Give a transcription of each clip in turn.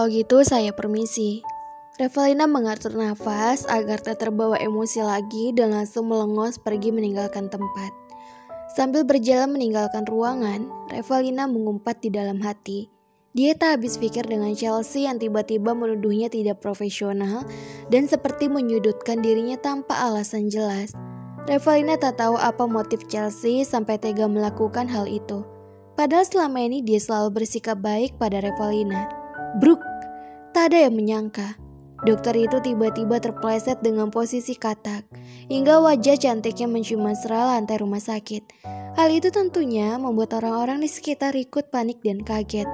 Kalau gitu saya permisi. Revalina mengatur nafas agar tak terbawa emosi lagi dan langsung melengos pergi meninggalkan tempat. Sambil berjalan meninggalkan ruangan, Revalina mengumpat di dalam hati. Dia tak habis pikir dengan Chelsea yang tiba-tiba menuduhnya tidak profesional dan seperti menyudutkan dirinya tanpa alasan jelas. Revalina tak tahu apa motif Chelsea sampai tega melakukan hal itu. Padahal selama ini dia selalu bersikap baik pada Revalina. Bruk, tak ada yang menyangka. Dokter itu tiba-tiba terpleset dengan posisi katak, hingga wajah cantiknya mencium mesra lantai rumah sakit. Hal itu tentunya membuat orang-orang di sekitar ikut panik dan kaget.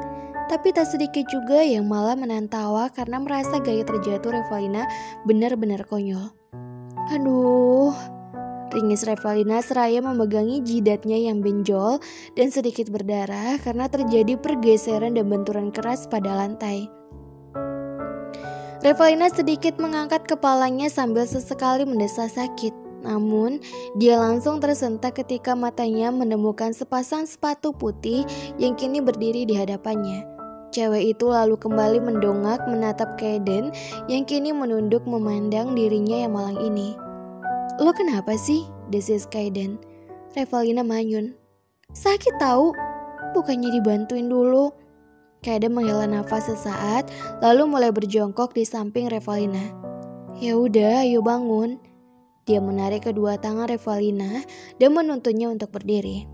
Tapi tak sedikit juga yang malah menahan tawa karena merasa gaya terjatuh Revalina benar-benar konyol. Aduh, ringis Revalina seraya memegangi jidatnya yang benjol dan sedikit berdarah karena terjadi pergeseran dan benturan keras pada lantai. Revalina sedikit mengangkat kepalanya sambil sesekali mendesah sakit. Namun, dia langsung tersentak ketika matanya menemukan sepasang sepatu putih yang kini berdiri di hadapannya. Cewek itu lalu kembali mendongak menatap Kaiden yang kini menunduk memandang dirinya yang malang ini. "Lo kenapa sih?" desis Kaiden. Revalina manyun. "Sakit tahu, bukannya dibantuin dulu." Kaiden menghela nafas sesaat, lalu mulai berjongkok di samping Revalina. "Ya udah, ayo bangun." Dia menarik kedua tangan Revalina dan menuntunnya untuk berdiri.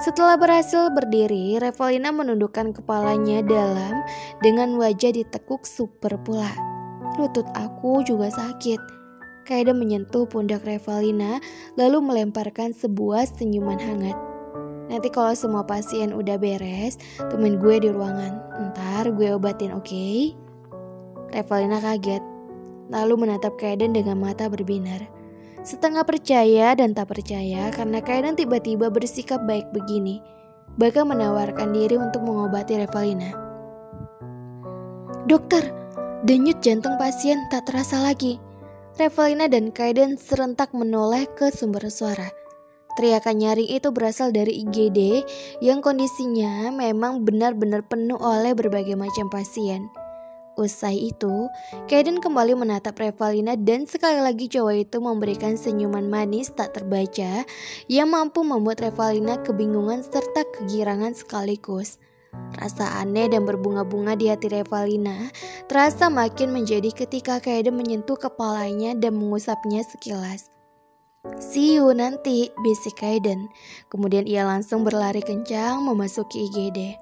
Setelah berhasil berdiri, Revalina menundukkan kepalanya dalam dengan wajah ditekuk super pula. "Lutut aku juga sakit." Kaiden menyentuh pundak Revalina lalu melemparkan sebuah senyuman hangat. "Nanti kalau semua pasien udah beres, temuin gue di ruangan. Ntar gue obatin, oke?" Revalina kaget, lalu menatap Kaiden dengan mata berbinar. Setengah percaya dan tak percaya karena Kaiden tiba-tiba bersikap baik begini, bahkan menawarkan diri untuk mengobati Revalina. "Dokter, denyut jantung pasien tak terasa lagi." Revalina dan Kaiden serentak menoleh ke sumber suara. Teriakan nyaring itu berasal dari IGD yang kondisinya memang benar-benar penuh oleh berbagai macam pasien. Usai itu, Kaiden kembali menatap Revalina dan sekali lagi cowok itu memberikan senyuman manis tak terbaca yang mampu membuat Revalina kebingungan serta kegirangan sekaligus. Rasa aneh dan berbunga-bunga di hati Revalina terasa makin menjadi ketika Kaiden menyentuh kepalanya dan mengusapnya sekilas. "See you nanti," bisik Kaiden. Kemudian ia langsung berlari kencang memasuki IGD.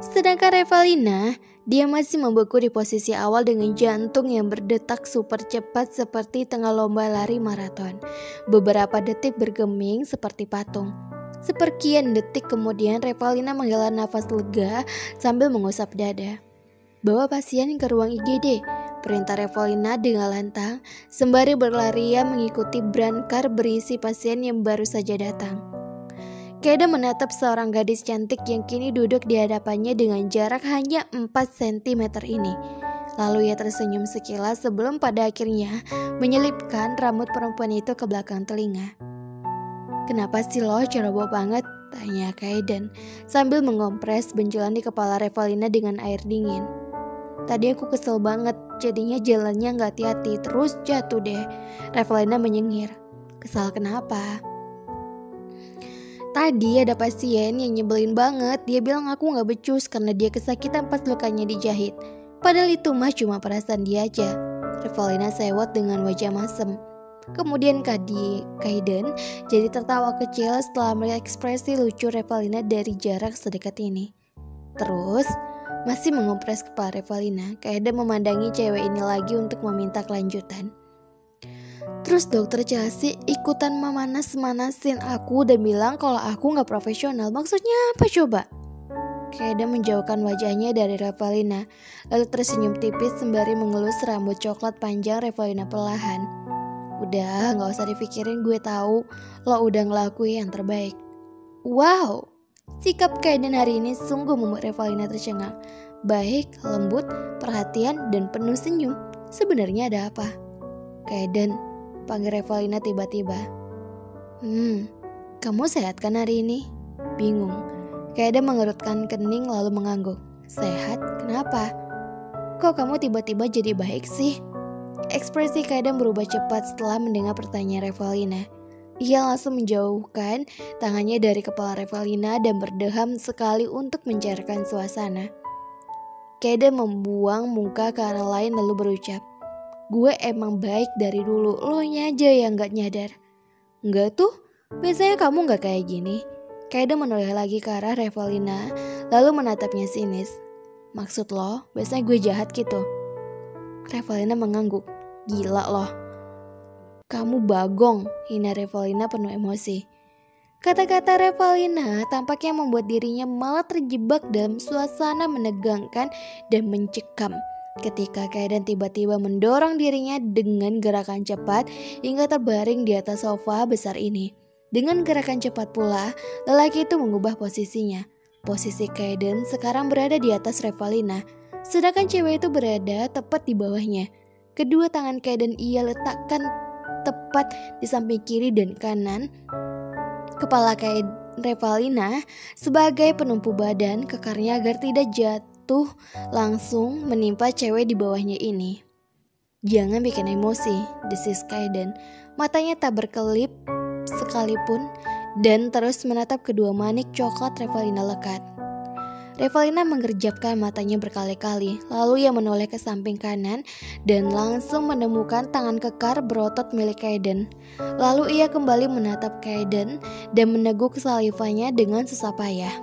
Sedangkan Revalina, dia masih membeku di posisi awal dengan jantung yang berdetak super cepat seperti tengah lomba lari maraton. Beberapa detik bergeming seperti patung. Seperkian detik kemudian Revalina menghela nafas lega sambil mengusap dada. "Bawa pasien ke ruang IGD," perintah Revalina dengan lantang sembari berlarian mengikuti brancar berisi pasien yang baru saja datang. Kaiden menatap seorang gadis cantik yang kini duduk di hadapannya dengan jarak hanya 4 cm ini. Lalu ia tersenyum sekilas sebelum pada akhirnya menyelipkan rambut perempuan itu ke belakang telinga. "Kenapa sih lo ceroboh banget?" tanya Kaiden sambil mengompres benjolan di kepala Revalina dengan air dingin. "Tadi aku kesel banget, jadinya jalannya gak hati-hati, terus jatuh deh." Revalina menyengir. "Kesal kenapa?" "Tadi ada pasien yang nyebelin banget. Dia bilang aku gak becus karena dia kesakitan pas lukanya dijahit. Padahal itu mah cuma perasaan dia aja." Revalina sewot dengan wajah masem. Kemudian Kaiden jadi tertawa kecil setelah melihat ekspresi lucu Revalina dari jarak sedekat ini. Terus masih mengompres kepala Revalina, Kaiden memandangi cewek ini lagi untuk meminta kelanjutan. "Terus dokter Chelsea ikutan memanas-manasin aku dan bilang kalau aku gak profesional. Maksudnya apa coba?" Kaiden menjauhkan wajahnya dari Revalina, lalu tersenyum tipis sembari mengelus rambut coklat panjang Revalina perlahan. "Udah, gak usah dipikirin, gue tahu lo udah ngelakuin yang terbaik." Wow, sikap Kaiden hari ini sungguh membuat Revalina tercengang. Baik, lembut, perhatian, dan penuh senyum. Sebenarnya ada apa? "Kaiden," panggil Revalina tiba-tiba. Kamu sehat kan hari ini?" Bingung. Kaiden mengerutkan kening lalu mengangguk. "Sehat? Kenapa?" kok kamu tiba-tiba jadi baik sih? Ekspresi Kaiden berubah cepat setelah mendengar pertanyaan Revalina. Ia langsung menjauhkan tangannya dari kepala Revalina dan berdeham sekali untuk mencairkan suasana. Kaiden membuang muka ke arah lain lalu berucap, "Gue emang baik dari dulu, lo nya aja yang gak nyadar." "Enggak tuh, biasanya kamu gak kayak gini." Kaiden menoleh lagi ke arah Revalina lalu menatapnya sinis. "Maksud lo, biasanya gue jahat gitu?" Revalina mengangguk. "Gila loh. Kamu bagong," hina Revalina penuh emosi. Kata-kata Revalina tampaknya membuat dirinya malah terjebak dalam suasana menegangkan dan mencekam. Ketika Kaiden tiba-tiba mendorong dirinya dengan gerakan cepat hingga terbaring di atas sofa besar ini. Dengan gerakan cepat pula, lelaki itu mengubah posisinya. Posisi Kaiden sekarang berada di atas Revalina, sedangkan cewek itu berada tepat di bawahnya. Kedua tangan Kaiden ia letakkan tepat di samping kiri dan kanan kepala Revalina sebagai penumpu badan kekarnya agar tidak jatuh langsung menimpa cewek di bawahnya ini. "Jangan bikin emosi," desis Kaiden. Matanya tak berkelip sekalipun dan terus menatap kedua manik coklat Revalina lekat. Revalina mengerjapkan matanya berkali-kali, lalu ia menoleh ke samping kanan dan langsung menemukan tangan kekar berotot milik Kaiden. Lalu ia kembali menatap Kaiden dan meneguk salivanya dengan susah payah.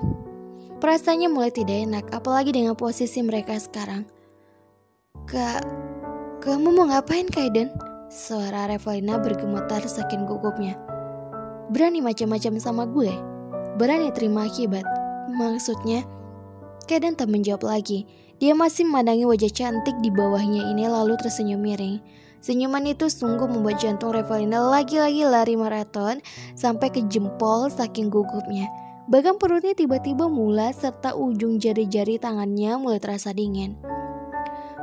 Perasaannya mulai tidak enak, apalagi dengan posisi mereka sekarang. Kamu mau ngapain, Kaiden?" Suara Revalina bergemetar saking gugupnya. "Berani macam-macam sama gue? Berani terima akibat? Maksudnya?" Kaiden tak menjawab lagi. Dia masih memandangi wajah cantik di bawahnya ini lalu tersenyum miring. Senyuman itu sungguh membuat jantung Revalina lagi-lagi lari maraton sampai ke jempol saking gugupnya. Bahkan perutnya tiba-tiba mulas serta ujung jari-jari tangannya mulai terasa dingin.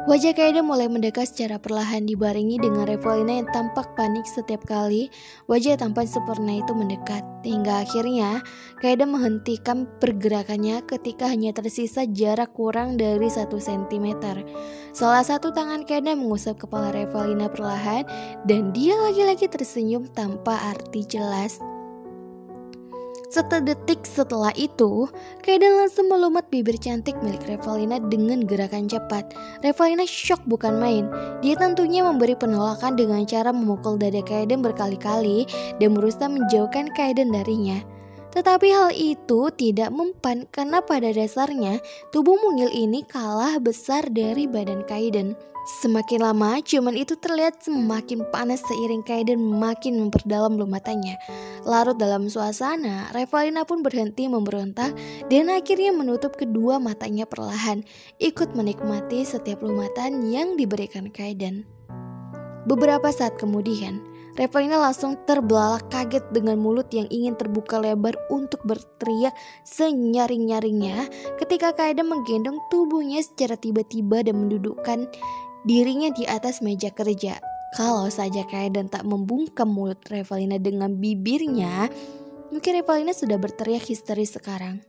Wajah Kaiden mulai mendekat secara perlahan dibarengi dengan Revalina yang tampak panik setiap kali wajah tampan sempurna itu mendekat. Hingga akhirnya Kaiden menghentikan pergerakannya ketika hanya tersisa jarak kurang dari 1 cm. Salah satu tangan Kaiden mengusap kepala Revalina perlahan dan dia lagi-lagi tersenyum tanpa arti jelas. Sedetik setelah itu, Kaiden langsung melumat bibir cantik milik Revalina dengan gerakan cepat. Revalina syok bukan main. Dia tentunya memberi penolakan dengan cara memukul dada Kaiden berkali-kali dan berusaha menjauhkan Kaiden darinya. Tetapi hal itu tidak mempan karena pada dasarnya tubuh mungil ini kalah besar dari badan Kaiden. Semakin lama, ciuman itu terlihat semakin panas seiring Kaiden makin memperdalam lumatannya. Larut dalam suasana, Revalina pun berhenti memberontak dan akhirnya menutup kedua matanya perlahan, ikut menikmati setiap lumatan yang diberikan Kaiden. Beberapa saat kemudian, Revalina langsung terbelalak kaget dengan mulut yang ingin terbuka lebar untuk berteriak senyaring-nyaringnya ketika Kaiden menggendong tubuhnya secara tiba-tiba dan mendudukkan dirinya di atas meja kerja. Kalau saja Kaiden tak membungkam mulut Revalina dengan bibirnya, mungkin Revalina sudah berteriak histeris sekarang.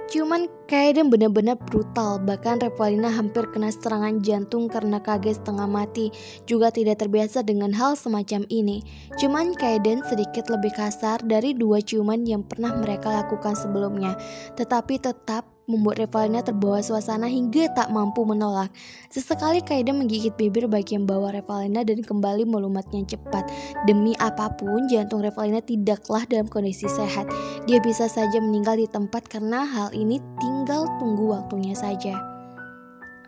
Ciuman Kaiden benar-benar brutal, bahkan Revalina hampir kena serangan jantung karena kaget setengah mati, juga tidak terbiasa dengan hal semacam ini. Ciuman Kaiden sedikit lebih kasar dari 2 ciuman yang pernah mereka lakukan sebelumnya, tetapi tetap membuat Revalina terbawa suasana hingga tak mampu menolak. Sesekali Kaiden menggigit bibir bagian bawah Revalina dan kembali melumatnya cepat. Demi apapun, jantung Revalina tidaklah dalam kondisi sehat. Dia bisa saja meninggal di tempat karena hal ini tinggal tunggu waktunya saja.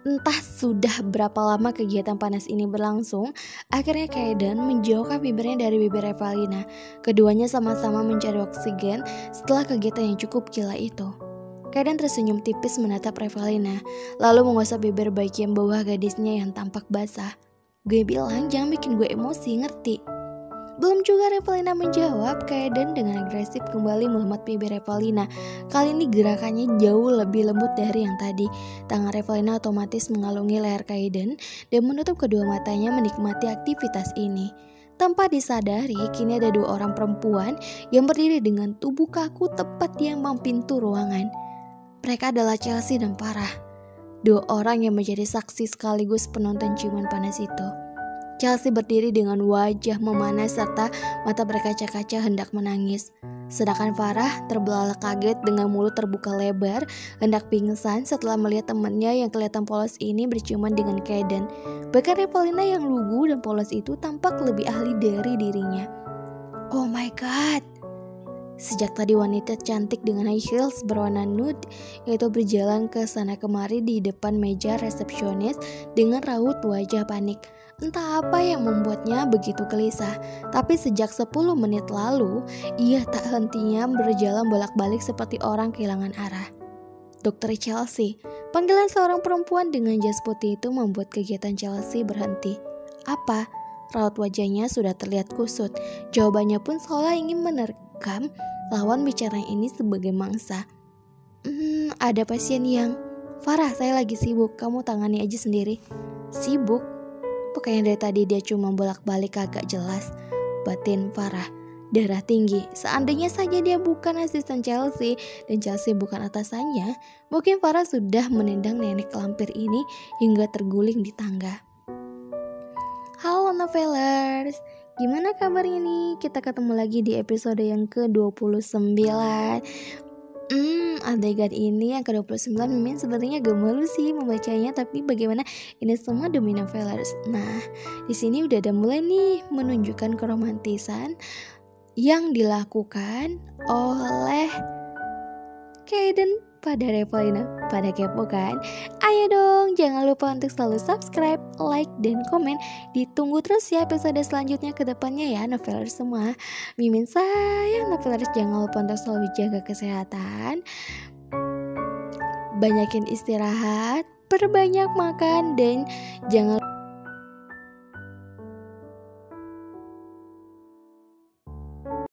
Entah sudah berapa lama kegiatan panas ini berlangsung, akhirnya Kaiden menjauhkan bibirnya dari bibir Revalina. Keduanya sama-sama mencari oksigen setelah kegiatan yang cukup gila itu. Kaiden tersenyum tipis menatap Revalina, lalu mengusap bibir bagian bawah gadisnya yang tampak basah. "Gue bilang jangan bikin gue emosi, ngerti?" Belum juga Revalina menjawab, Kaiden dengan agresif kembali melumat bibir Revalina. Kali ini gerakannya jauh lebih lembut dari yang tadi. Tangan Revalina otomatis mengalungi leher Kaiden dan menutup kedua matanya menikmati aktivitas ini. Tanpa disadari, kini ada 2 orang perempuan yang berdiri dengan tubuh kaku tepat di ambang pintu ruangan. Mereka adalah Chelsea dan Farah. dua orang yang menjadi saksi sekaligus penonton ciuman panas itu. Chelsea berdiri dengan wajah memanas serta mata berkaca-kaca hendak menangis. Sedangkan Farah terbelalak kaget dengan mulut terbuka lebar, hendak pingsan setelah melihat temannya yang kelihatan polos ini berciuman dengan Kaiden. Bahkan Revalina yang lugu dan polos itu tampak lebih ahli dari dirinya. Oh my god. Sejak tadi wanita cantik dengan high heels berwarna nude itu berjalan ke sana kemari di depan meja resepsionis dengan raut wajah panik. Entah apa yang membuatnya begitu gelisah, tapi sejak 10 menit lalu, ia tak hentinya berjalan bolak-balik seperti orang kehilangan arah. Dokter Chelsea, panggilan seorang perempuan dengan jas putih itu membuat kegiatan Chelsea berhenti. Apa? Raut wajahnya sudah terlihat kusut. Jawabannya pun seolah ingin menerkam lawan bicara ini sebagai mangsa. Ada pasien yang... Farah, saya lagi sibuk, kamu tangani aja sendiri. Sibuk? Bukannya dari tadi dia cuma bolak-balik agak jelas. Batin Farah, darah tinggi. Seandainya saja dia bukan asisten Chelsea dan Chelsea bukan atasannya, mungkin Farah sudah menendang nenek lampir ini hingga terguling di tangga. Halo Novelers, gimana kabarnya nih? Kita ketemu lagi di episode yang ke-29. Adegan ini yang ke-29 Mimin sebenarnya gak malu sih membacanya, tapi bagaimana ini semua demi Novelers. Nah, di sini udah ada mulai nih menunjukkan keromantisan yang dilakukan oleh Kaiden pada Revalina. Pada kepo kan? Ayo dong, jangan lupa untuk selalu subscribe, like, dan komen. Ditunggu terus ya episode selanjutnya ke depannya ya Novelers semua. Mimin sayang Novelers, jangan lupa untuk selalu jaga kesehatan, banyakin istirahat, perbanyak makan, dan jangan